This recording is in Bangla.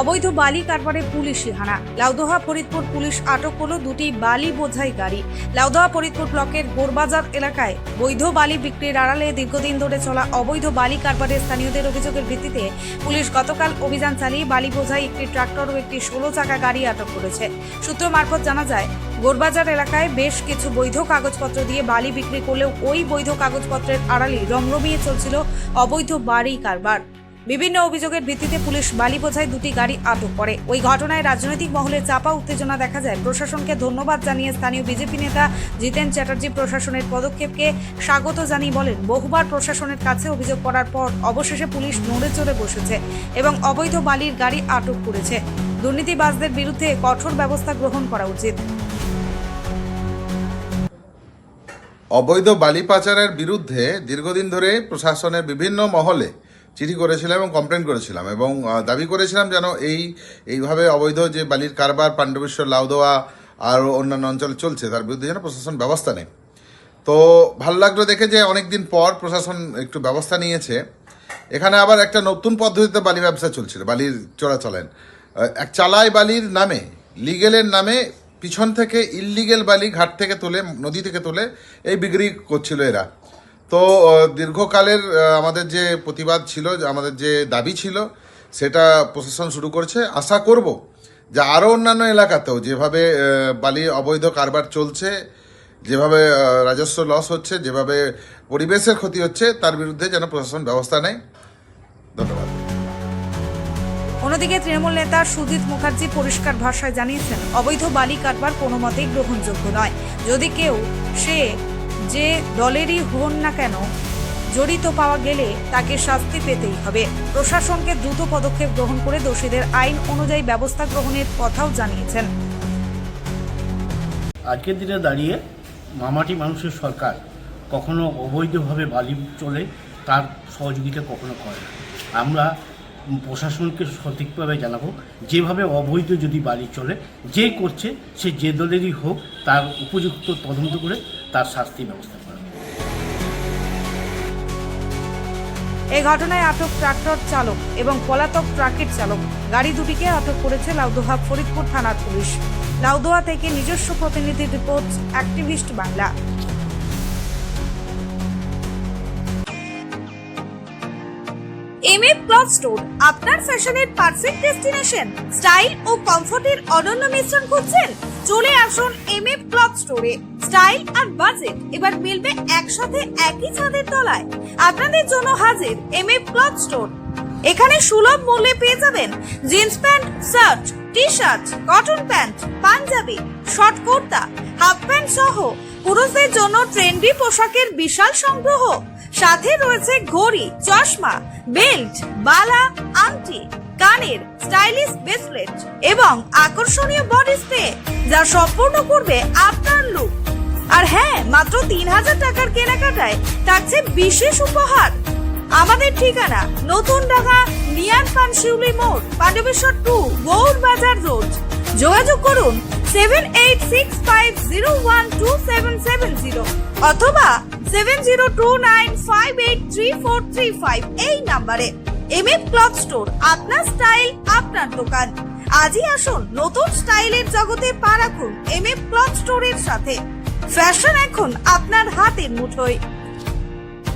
অবৈধ বালি কারবারে পুলিশি হানা। লাউদোহা ফরিদপুর পুলিশ আটক হলো দুটি বালি বোঝাই গাড়ি। লাউদোহা ফরিদপুর ব্লকের গোরবাজার এলাকায় বৈধ বালি বিক্রির আড়ালে দীর্ঘদিন ধরে চলা অবৈধ বালি কারবারে স্থানীয়দের অভিযোগের ভিত্তিতে পুলিশ গতকাল অভিযান চালিয়ে বালি বোঝাই একটি ট্রাক্টর ও একটি 16 চাকা গাড়ি আটক করেছে। সূত্র মারফত জানা যায়, গোরবাজার এলাকায় বেশ কিছু বৈধ কাগজপত্র দিয়ে বালি বিক্রি করলেও ওই বৈধ কাগজপত্রের আড়ালে রমরমিয়ে চলছিল অবৈধ বালি কারবার। বিভিন্ন অভিযোগের ভিত্তিতে পুলিশ বালি বোঝাই দুটি গাড়ি আটক করে। ওই ঘটনায় রাজনৈতিক মহলে চাপা উত্তেজনা দেখা যায়। প্রশাসনকে ধন্যবাদ জানিয়ে স্থানীয় বিজেপি নেতা জিতেন চ্যাটার্জি প্রশাসনের পদক্ষেপকে স্বাগত জানিয়ে বলেন, বহুবার প্রশাসনের কাছে অভিযোগ করার পর অবশেষে পুলিশ নড়ে চড়ে বসেছে এবং অবৈধ বালির গাড়ি আটক করেছে। দুর্নীতিবাজদের বিরুদ্ধে কঠোর ব্যবস্থা গ্রহণ করা উচিত। অবৈধ বালি পাচারের বিরুদ্ধে দীর্ঘদিন ধরে প্রশাসনের বিভিন্ন মহলে চিঠি করেছিলাম এবং কমপ্লেন করেছিলাম এবং দাবি করেছিলাম যেন এইভাবে অবৈধ যে বালির কারবার পাণ্ডবেশ্বর, লাউদোয়া আর অন্যান্য অঞ্চলে চলছে তার বিরুদ্ধে যেন প্রশাসন ব্যবস্থা নেয়। তো ভালো লাগলো দেখে যে অনেকদিন পর প্রশাসন একটু ব্যবস্থা নিয়েছে। এখানে আবার একটা নতুন পদ্ধতিতে বালি ব্যবসা চলছিল, বালির চোরাচালান। এক চালাই বালির নামে, লিগেলের নামে পিছন থেকে ইললিগেল বালি ঘাট থেকে তুলে, নদী থেকে তুলে এই বিক্রি করছিল এরা। তো দীর্ঘকালের আমাদের যে প্রতিবাদ ছিল, আমাদের যে দাবি ছিল, সেটা প্রশাসন শুরু করেছে। আশা করব যে আরও অন্যান্য এলাকাতেও যেভাবে বালি অবৈধ কারবার চলছে, যেভাবে রাজস্ব লস হচ্ছে, যেভাবে পরিবেশের ক্ষতি হচ্ছে, তার বিরুদ্ধে যেন প্রশাসন ব্যবস্থা নেয়। ধন্যবাদ। অন্যদিকে তৃণমূল নেতা সুজিত মুখার্জি পরিষ্কার ভাষায় জানিয়েছেন, অবৈধ বালি কারবার কোনো মতেই গ্রহণযোগ্য নয়। যদি কেউ সে যে দলেরই হন না কেন জড়িত পাওয়া গেলে তাকে শাস্তি পেতেই হবে। প্রশাসনকে দ্রুত পদক্ষেপ গ্রহণ করে দোষীদের আইন অনুযায়ী ব্যবস্থা গ্রহণের কথাও জানিয়েছেন। আজকের দিনে দাঁড়িয়ে মামাটি মানুষের সরকার কখনো অবৈধভাবে বালি চলে তার সহযোগিতা কখনো করে না। আমরা প্রশাসনকে সঠিকভাবে জানাবো, যেভাবে অবৈধ যদি বালি চলে, যে করছে সে যে দলেরই হোক তার উপযুক্ত তদন্ত করে তার শাস্তি ব্যবস্থা করা। এই ঘটনায় আটক ট্রাক্টর চালক এবং পলাতক ট্রাকের চালক গাড়ি দুটিকে আটক করেছে লাউদোহা ফরিদপুর থানার পুলিশ। লাউদোহা থেকে নিজস্ব প্রতিনিধি report, activist Bangla. MF cloth store, আপনার ফ্যাশনের পারফেক্ট ডেস্টিনেশন। স্টাইল ও কমফোর্টের অনন্য মিশ্রণ খুঁজছেন? চলে আসুন এমএফ ক্লথ স্টোরে। স্টাইল আর বাজেট এবার মিলবে একসাথে একই ছাদের তলায়। আপনাদের জন্য হাজির এমএফ ক্লথ স্টোর। এখানে সুলভ মূল্যে পেয়ে যাবেন jeans pant, shirt, T shirt, cotton pant, panjabi, short kurta, half pant সহ পুরুষদের জন্য ট্রেন্ডি পোশাকের বিশাল সংগ্রহ। সাথে রয়েছে ঘড়ি, চশমা, বেল্ট, বালা, আংটি, কানের, স্টাইলিশ ব্রেসলেট এবং আকর্ষণীয় বডি স্প্রে, যা সম্পূর্ণ করবে আপনার লুক। আর হ্যাঁ, মাত্র 3000 টাকার কেনাকাটায় থাকছে বিশেষ উপহার। আমাদের ঠিকানা নতুন ঢাকা, নিয়ার পানশিউলি মোড়, পাণ্ডবেশ্বর 2, গৌরবাজার রোড। যোগাযোগ করুন 7865012770 অথবা 7029583435 এই নাম্বারে। এমএফ ক্লথ স্টোর, আপনার স্টাইল আপনার দোকান। আজই আসুন নতুন স্টাইলের জগতে পা রাখুন এমএফ ক্লথ স্টোরের সাথে। ফ্যাশন এখন আপনার হাতের মুঠোয়।